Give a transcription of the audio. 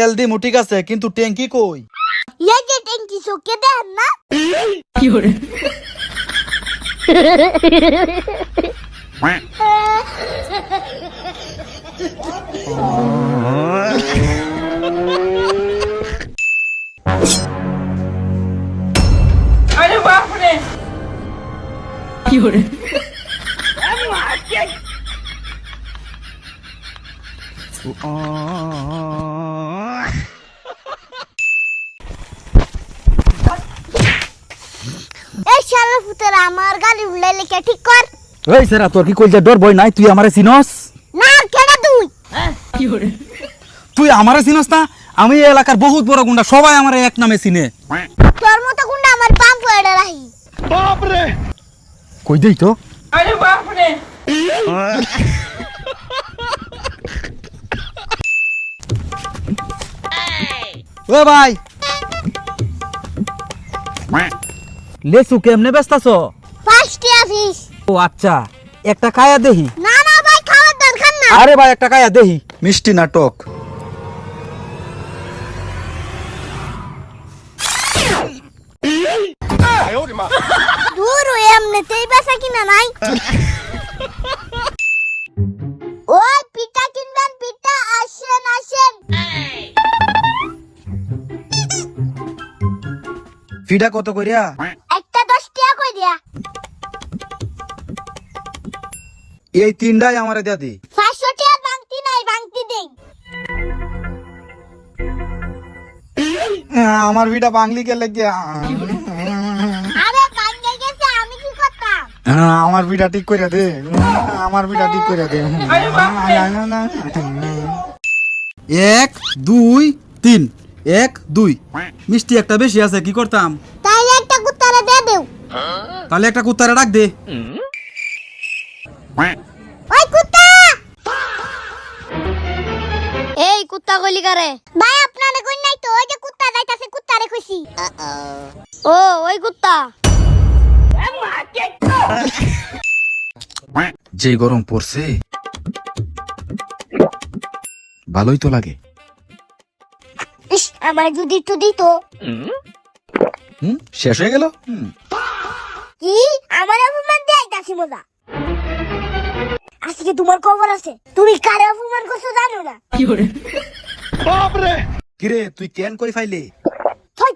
তেল দিমু ঠিক আছে, কিন্তু ট্যাঙ্কি কই? এই যে ট্যাঙ্কি চোখে দেন না। কি করে? আরে বাপরে! কি করে? এই শালা ফুতের আমার গালি উড়াই লেখা ঠিক কর। এই সেরা, তোর কি কইছে ডর ভয় নাই? তুই আমারে চিনস? না কেডা তুই? কি করে? তুই আমারে চিনস না? আমি এই এলাকার বহুত বড় গুন্ডা, সবাই আমারে এক নামে চিনে। তোর মতো গুন্ডা আমার পাম পড়ে রাখি। কই দেই তো? আরে বাপরে! ও ভাই, লেসু কেমনে বেচতাছো? First office. ও আচ্ছা, একটা খায়া দেহি। না না ভাই খাওয়ার দরকার না। আরে ভাই একটা খায়া দেহি। মিষ্টি নাটক। দূর ও এমনিতেই বেচা কিনা নাই। ওই পিঠা কিনবেন, পিঠা আসেন আসেন। ফিডা কত কইরা? একটা 10 টাকা কই দিয়া। এই তিনটাই আমারে দিয়া দি। 500 টাকা বাংতি নাই, বাংতি দেই। আমার ফিডা বাংলি কে লাগে? আরে বাঙ্গে গেছে, আমি কি করতাম? আমার ফিডা ঠিক কইরা দে। আমার ফিডা ঠিক কইরা দে। 1 2 3 1 2। মিষ্টি একটা বেশি আছে, কি করতাম? তাইলে একটা কুত্তারে দিয়ে দেও। তাহলে একটা কুত্তারে ডাক দে। ওই কুত্তা! এই কুত্তা কইলি কারে? ভাই আপনারে কই নাই তো, ওই যে কুত্তা যাইতাছে, কুত্তারে কইছি। ও ওই কুত্তা। যে গরম পড়ছে, ভালোই তো লাগে। ইস আমার যদি একটু দিত। শেষ হয়ে গেল। কি আমার অপমান দিয়ে আইতাছি মজা। আজকে তোমার খবর আছে, তুমি কারে অপমান করছো জানো না? কি করে? কিরে তুই কেন কই ফাইলে? থই।